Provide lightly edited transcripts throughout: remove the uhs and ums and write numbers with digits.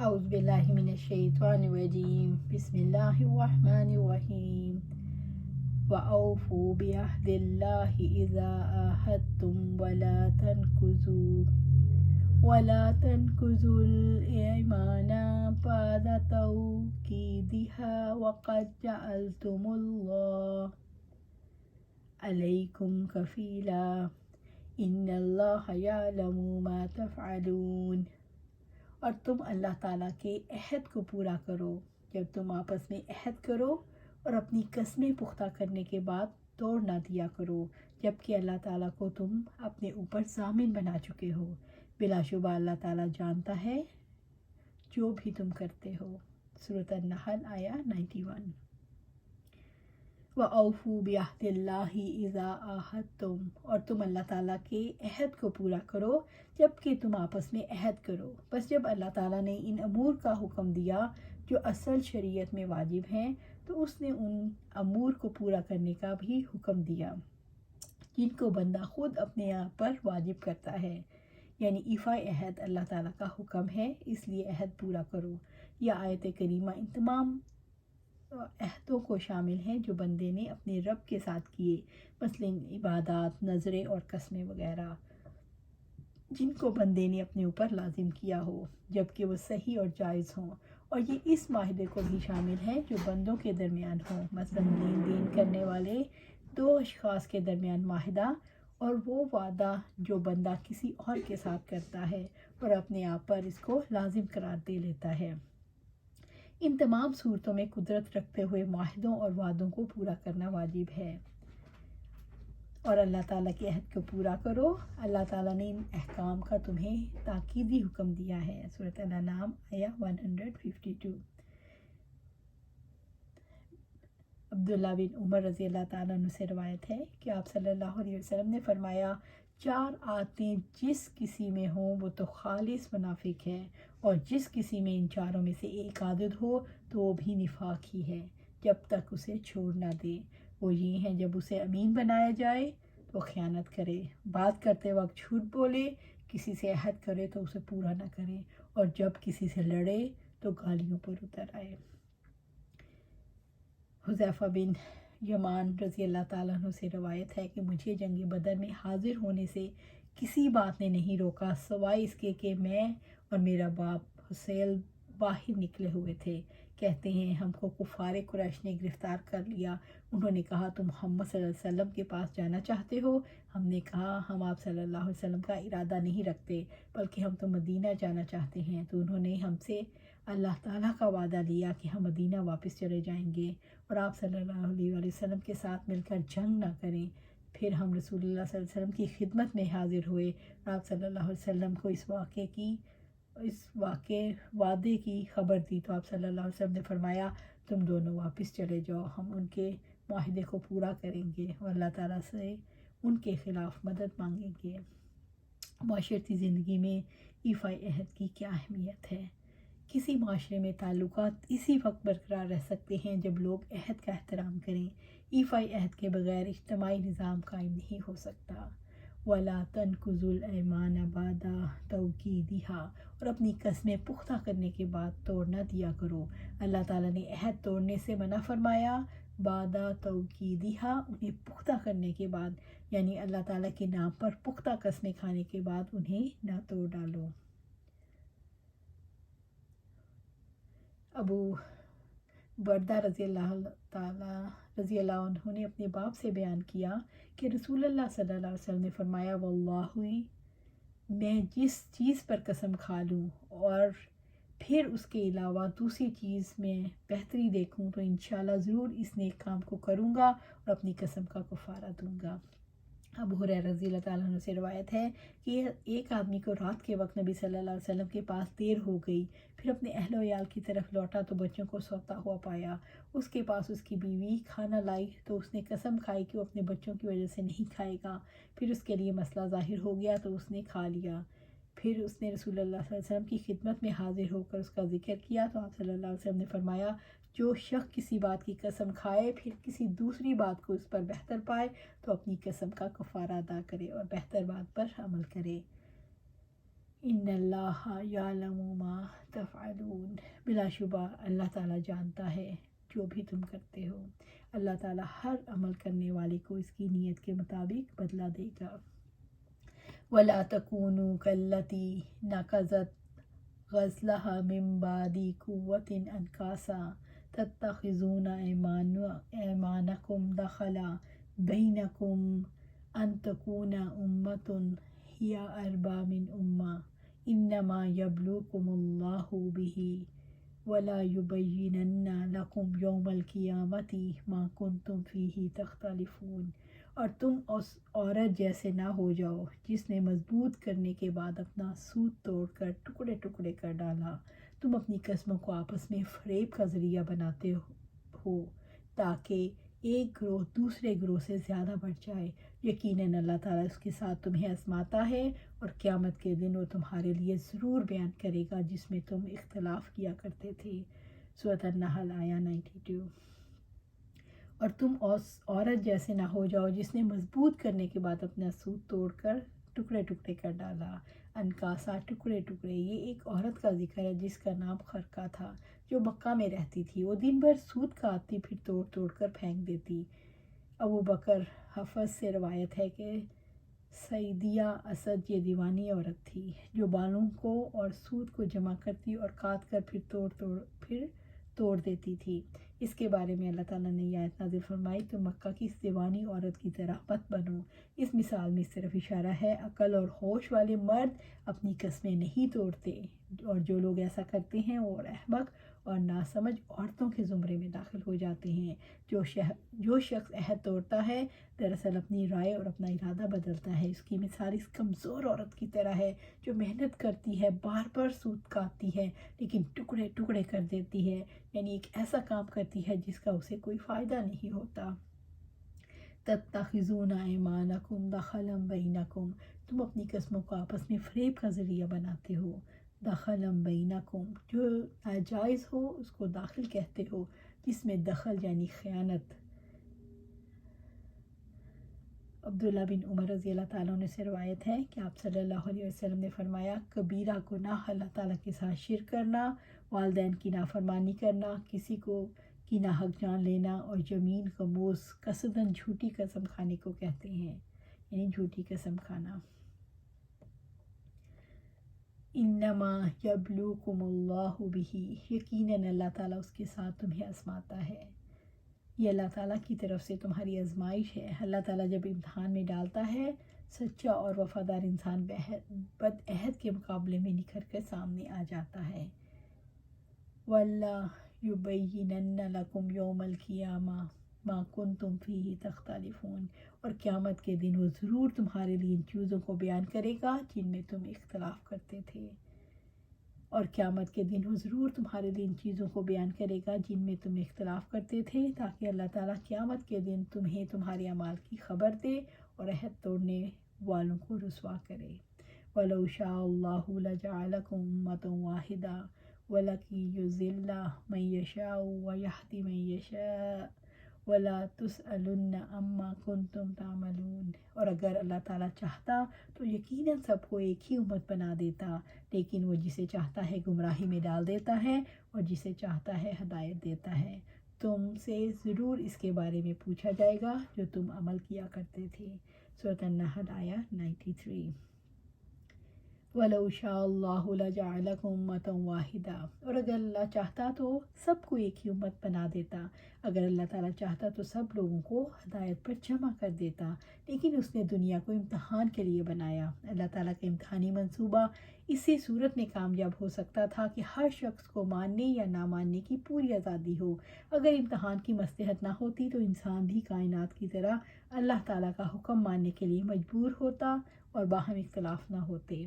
اعوذ باللہ من الشیطان الرجیم بسم اللہ الرحمن الرحیم وَأَوْفُوا بِعَهْدِ اللَّهِ إِذَا عَاهَدتُّمْ وَلَا تَنْقُضُوا الْأَيْمَانَ بَعْدَ تَوْكِيدِهَا وَقَدْ جَعَلْتُمُ اللَّهَ عَلَيْكُمْ كَفِيلًا إِنَّ اللَّهَ يَعْلَمُ مَا تَفْعَلُونَ۔ اور تم اللہ تعالیٰ کے عہد کو پورا کرو جب تم آپس میں عہد کرو، اور اپنی قسمیں پختہ کرنے کے بعد توڑ نہ دیا کرو، جبکہ اللہ تعالیٰ کو تم اپنے اوپر ضامن بنا چکے ہو۔ بلا شبہ اللہ تعالیٰ جانتا ہے جو بھی تم کرتے ہو۔ سورۃ النحل آیہ 91۔ وَأَوْفُوا بِعَهْدِ اللَّهِ إِذَا عَاهَدتُّمْ، اور تم اللہ تعالیٰ کے عہد کو پورا کرو جب کہ تم آپس میں عہد کرو۔ بس جب اللہ تعالیٰ نے ان امور کا حکم دیا جو اصل شریعت میں واجب ہیں، تو اس نے ان امور کو پورا کرنے کا بھی حکم دیا جن کو بندہ خود اپنے آپ پر واجب کرتا ہے، یعنی ایفائے عہد اللہ تعالیٰ کا حکم ہے، اس لیے عہد پورا کرو۔ یہ آیت کریمہ ان تمام عہدوں کو شامل ہیں جو بندے نے اپنے رب کے ساتھ کیے، مثلاً عبادات، نذریں اور قسمیں وغیرہ، جن کو بندے نے اپنے اوپر لازم کیا ہو جبکہ وہ صحیح اور جائز ہوں، اور یہ اس معاہدے کو بھی شامل ہے جو بندوں کے درمیان ہوں، مثلاً لین دین کرنے والے دو اشخاص کے درمیان معاہدہ، اور وہ وعدہ جو بندہ کسی اور کے ساتھ کرتا ہے اور اپنے آپ پر اس کو لازم قرار دے لیتا ہے۔ ان تمام صورتوں میں قدرت رکھتے ہوئے معاہدوں اور وعدوں کو پورا کرنا واجب ہے، اور اللہ تعالیٰ کے عہد کو پورا کرو۔ اللہ تعالیٰ نے ان احکام کا تمہیں تاکیدی حکم دیا ہے۔ سورۃ الانعام آیہ 152۔ عبداللہ بن عمر رضی اللہ تعالیٰ عنہ سے روایت ہے کہ آپ صلی اللہ علیہ وسلم نے فرمایا، 4 عادتیں جس کسی میں ہوں وہ تو خالص منافق ہے، اور جس کسی میں ان چاروں میں سے ایک عادت ہو تو وہ بھی نفاق ہی ہے جب تک اسے چھوڑ نہ دے۔ وہ یہ ہیں، جب اسے امین بنایا جائے تو خیانت کرے، بات کرتے وقت جھوٹ بولے، کسی سے عہد کرے تو اسے پورا نہ کرے، اور جب کسی سے لڑے تو گالیوں پر اتر آئے۔ حذیفہ بن یمان رضی اللہ تعالیٰ عنہ سے روایت ہے کہ مجھے جنگ بدر میں حاضر ہونے سے کسی بات نے نہیں روکا سوائے اس کے کہ میں اور میرا باپ حسیل باہر نکلے ہوئے تھے۔ کہتے ہیں ہم کو کفار قریش نے گرفتار کر لیا۔ انہوں نے کہا تم محمد صلی اللہ علیہ وسلم کے پاس جانا چاہتے ہو؟ ہم نے کہا ہم آپ صلی اللہ علیہ وسلم کا ارادہ نہیں رکھتے بلکہ ہم تو مدینہ جانا چاہتے ہیں۔ تو انہوں نے ہم سے اللہ تعالیٰ کا وعدہ لیا کہ ہم مدینہ واپس چلے جائیں گے اور آپ صلی اللہ علیہ وسلم کے ساتھ مل کر جنگ نہ کریں۔ پھر ہم رسول اللہ صلی اللہ علیہ وسلم کی خدمت میں حاضر ہوئے اور آپ صلی اللہ علیہ وسلم کو اس وعدے کی خبر دی، تو آپ صلی اللہ علیہ وسلم نے فرمایا تم دونوں واپس چلے جاؤ، ہم ان کے معاہدے کو پورا کریں گے اور اللہ تعالیٰ سے ان کے خلاف مدد مانگیں گے۔ معاشرتی زندگی میں ایفائے عہد کی کیا اہمیت ہے؟ کسی معاشرے میں تعلقات اسی وقت برقرار رہ سکتے ہیں جب لوگ عہد کا احترام کریں۔ ایفائے عہد کے بغیر اجتماعی نظام قائم نہیں ہو سکتا۔ وَلَا تَنْقُضُوا الْأَيْمَانَ بَعْدَ تَوْكِيدِهَا، اور اپنی قسمیں پختہ کرنے کے بعد توڑ نہ دیا کرو۔ اللہ تعالیٰ نے عہد توڑنے سے منع فرمایا، بعد توکیدہا، انہیں پختہ کرنے کے بعد، یعنی اللہ تعالیٰ کے نام پر پختہ قسمیں کھانے کے بعد انہیں نہ توڑ ڈالو۔ ابو بردہ رضی اللہ عنہ نے اپنے باپ سے بیان کیا کہ رسول اللہ صلی اللہ علیہ وسلم نے فرمایا، واللہ میں جس چیز پر قسم کھا لوں اور پھر اس کے علاوہ دوسری چیز میں بہتری دیکھوں تو انشاءاللہ ضرور اس نیک کام کو کروں گا اور اپنی قسم کا کفارہ دوں گا۔ ابو ہریرہ رضی اللہ تعالیٰ عنہ سے روایت ہے کہ ایک آدمی کو رات کے وقت نبی صلی اللہ علیہ وسلم کے پاس دیر ہو گئی، پھر اپنے اہل و عیال کی طرف لوٹا تو بچوں کو سوتا ہوا پایا۔ اس کے پاس اس کی بیوی کھانا لائی تو اس نے قسم کھائی کہ وہ اپنے بچوں کی وجہ سے نہیں کھائے گا، پھر اس کے لیے مسئلہ ظاہر ہو گیا تو اس نے کھا لیا۔ پھر اس نے رسول اللہ صلی اللہ علیہ وسلم کی خدمت میں حاضر ہو کر اس کا ذکر کیا تو آپ صلی اللہ علیہ وسلم نے فرمایا، جو شخص کسی بات کی قسم کھائے پھر کسی دوسری بات کو اس پر بہتر پائے تو اپنی قسم کا کفارہ ادا کرے اور بہتر بات پر عمل کرے۔ ان اللہ یعلم ما تفعلون۔ بلا شبہ اللہ تعالیٰ جانتا ہے جو بھی تم کرتے ہو۔ اللہ تعالیٰ ہر عمل کرنے والے کو اس کی نیت کے مطابق بدلہ دے گا۔ وَلَا تَكُونُوا كَالَّتِي نَقَضَتْ غَزْلَهَا مِن بَعْدِ قُوَّةٍ أَنْكَاثًا تَتَّخِذُونَ أَيْمَانَكُمْ دَخَلًا بَيْنَكُمْ أَن تَكُونَ أُمَّةٌ هِيَ أَرْبَىٰ مِنْ أُمَّةٍ إِنَّمَا يَبْلُوكُمُ اللَّهُ بِهِ وَلَا يُبَيِّنَنَّ لَكُمْ يَوْمَ الْقِيَامَةِ مَا كُنْتُمْ فِيهِ تَخْتَلِفُونَ۔ اور تم اس عورت جیسے نہ ہو جاؤ جس نے مضبوط کرنے کے بعد اپنا سوت توڑ کر ٹکڑے ٹکڑے کر ڈالا۔ تم اپنی قسموں کو آپس میں فریب کا ذریعہ بناتے ہو تاکہ ایک گروہ دوسرے گروہ سے زیادہ بڑھ جائے۔ یقیناً اللہ تعالیٰ اس کے ساتھ تمہیں آزماتا ہے اور قیامت کے دن وہ تمہارے لیے ضرور بیان کرے گا جس میں تم اختلاف کیا کرتے تھے۔ سورۃ النحل آیہ 92۔ اور تم اس عورت جیسے نہ ہو جاؤ جس نے مضبوط کرنے کے بعد اپنا سوت توڑ کر ٹکڑے ٹکڑے کر ڈالا۔ انکاسا ٹکڑے ٹکڑے، یہ ایک عورت کا ذکر ہے جس کا نام خرقہ تھا جو مکہ میں رہتی تھی۔ وہ دن بھر سوت کاٹتی پھر توڑ توڑ کر پھینک دیتی۔ ابو بکر حفص سے روایت ہے کہ سیدیہ اسد یہ دیوانی عورت تھی جو بالوں کو اور سوت کو جمع کرتی اور کاٹ کر پھر توڑ دیتی تھی۔ اس کے بارے میں اللہ تعالیٰ نے یہ آیت نازل فرمائی تو مکہ کی اس دیوانی عورت کی طرح مت بنو۔ اس مثال میں صرف اشارہ ہے عقل اور ہوش والے مرد اپنی قسمیں نہیں توڑتے، اور جو لوگ ایسا کرتے ہیں وہ احمق اور ناسمجھ عورتوں کے زمرے میں داخل ہو جاتے ہیں۔ جو شخص عہد توڑتا ہے دراصل اپنی رائے اور اپنا ارادہ بدلتا ہے۔ اس کی مثال اس کمزور عورت کی طرح ہے جو محنت کرتی ہے، بار بار سوت کاٹتی ہے لیکن ٹکڑے ٹکڑے کر دیتی ہے، یعنی ایک ایسا کام کرتی ہے جس کا اسے کوئی فائدہ نہیں ہوتا۔ تَتَّخِذُونَ أَيْمَانَكُمْ دَخَلًا بَيْنَكُمْ، تم اپنی قسموں کو آپس میں فریب کا ذریعہ بناتے ہو۔ دَخَلًا بَيْنَكُمْ، جو ناجائز ہو اس کو داخل کہتے ہو، جس میں دخل یعنی خیانت۔ عبداللہ بن عمر رضی اللہ تعالیٰ عنہ سے روایت ہے کہ آپ صلی اللہ علیہ وسلم نے فرمایا کبیرہ گناہ اللہ تعالیٰ کے ساتھ شرک کرنا، والدین کی نافرمانی کرنا، کسی کو کی ناحق جان لینا اور یمین غموس قصداً جھوٹی قسم کھانے کو کہتے ہیں، یعنی جھوٹی قسم کھانا۔ انما یبلوکم اللہ بہ، یقیناً اللہ تعالیٰ اس کے ساتھ تمہیں آزماتا ہے۔ یہ اللہ تعالیٰ کی طرف سے تمہاری آزمائش ہے۔ اللہ تعالیٰ جب امتحان میں ڈالتا ہے سچا اور وفادار انسان بد عہد کے مقابلے میں نکھر کر سامنے آ جاتا ہے۔ وَاللَّهُ يُبَيِّنَنَّ لَكُمْ يَوْمَ الْقِيَامَةِ مَا كُنْتُمْ فِيهِ تَخْتَلِفُونَ، اور قیامت کے دن وہ ضرور تمہارے لیے ان چیزوں کو بیان کرے گا جن میں تم اختلاف کرتے تھے۔ اور قیامت کے دن وہ ضرور تمہارے لیے ان چیزوں کو بیان کرے گا جن میں تم اختلاف کرتے تھے، تاکہ اللہ تعالیٰ قیامت کے دن تمہیں تمہارے اعمال کی خبر دے اور عہد توڑنے والوں کو رسوا کرے۔ وَلَوْ شَاءَ اللَّهُ لَجَعَلَكُمْ أُمَّةً وَاحِدَةً وَلَكِن يُضِلُّ مَن يَشَاءُ وَيَهْدِي مَن يَشَاءُ وَلَا تُسْأَلُنَّ عَمَّا كُنتُمْ تَعْمَلُونَ، اور اگر اللہ تعالیٰ چاہتا تو یقیناً سب کو ایک ہی امت بنا دیتا، لیکن وہ جسے چاہتا ہے گمراہی میں ڈال دیتا ہے اور جسے چاہتا ہے ہدایت دیتا ہے۔ تم سے ضرور اس کے بارے میں پوچھا جائے گا جو تم عمل کیا کرتے تھے۔ سورۃ النحل آیہ 93۔ وَلَوْ شَاءَ اللَّهُ لَجَعَلَكُمْ أُمَّةً وَاحِدَةً، اور اگر اللہ چاہتا تو سب کو ایک ہی امت بنا دیتا۔ اگر اللہ تعالیٰ چاہتا تو سب لوگوں کو ہدایت پر جمع کر دیتا، لیکن اس نے دنیا کو امتحان کے لیے بنایا۔ اللہ تعالیٰ کا امتحانی منصوبہ اسی صورت میں کامیاب ہو سکتا تھا کہ ہر شخص کو ماننے یا نہ ماننے کی پوری آزادی ہو۔ اگر امتحان کی مصلحت نہ ہوتی تو انسان بھی کائنات کی طرح اللہ تعالیٰ کا حکم ماننے کے لیے مجبور ہوتا اور باہم اختلاف نہ ہوتے۔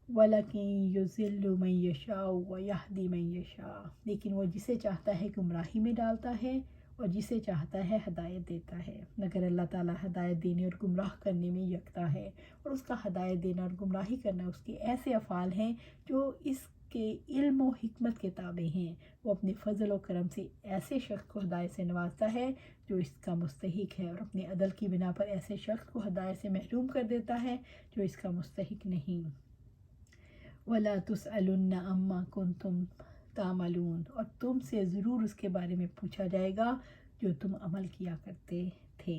وَلَكِن يُضِلُّ مَن يَشَاءُ وَيَهْدِي مَن يَشَاءُ، لیکن وہ جسے چاہتا ہے گمراہی میں ڈالتا ہے اور جسے چاہتا ہے ہدایت دیتا ہے، مگر اللہ تعالیٰ ہدایت دینے اور گمراہ کرنے میں یکتا ہے، اور اس کا ہدایت دینا اور گمراہی کرنا اس کے ایسے افعال ہیں جو اس کے علم و حکمت کے تابع ہیں۔ وہ اپنے فضل و کرم سے ایسے شخص کو ہدایت سے نوازتا ہے جو اس کا مستحق ہے، اور اپنے عدل کی بنا پر ایسے شخص کو ہدایت سے محروم کر دیتا ہے جو اس کا مستحق نہیں۔ وَلَا تُسْأَلُنَّ عَمَّا كُنتُمْ تعملون، اور تم سے ضرور اس کے بارے میں پوچھا جائے گا جو تم عمل کیا کرتے تھے،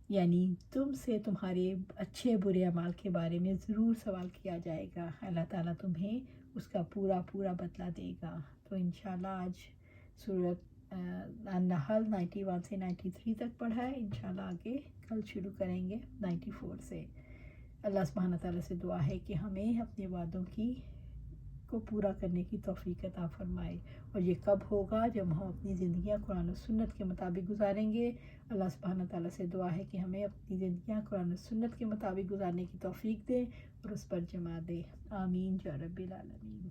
یعنی تم سے تمہارے اچھے برے اعمال کے بارے میں ضرور سوال کیا جائے گا، اللہ تعالیٰ تمہیں اس کا پورا بدلہ دے گا۔ تو انشاءاللہ آج سورۃ النحل 91 سے 93 تک پڑھا ہے، انشاءاللہ آگے کل شروع کریں گے 94 سے۔ اللہ سبحانہ تعالیٰ سے دعا ہے کہ ہمیں اپنے وعدوں کو پورا کرنے کی توفیق عطا فرمائے، اور یہ کب ہوگا؟ جب ہم اپنی زندگیاں قرآن و سنت کے مطابق گزاریں گے۔ اللہ سبحانہ تعالیٰ سے دعا ہے کہ ہمیں اپنی زندگیاں قرآن و سنت کے مطابق گزارنے کی توفیق دے اور اس پر جما دے، آمین یا رب العالمین۔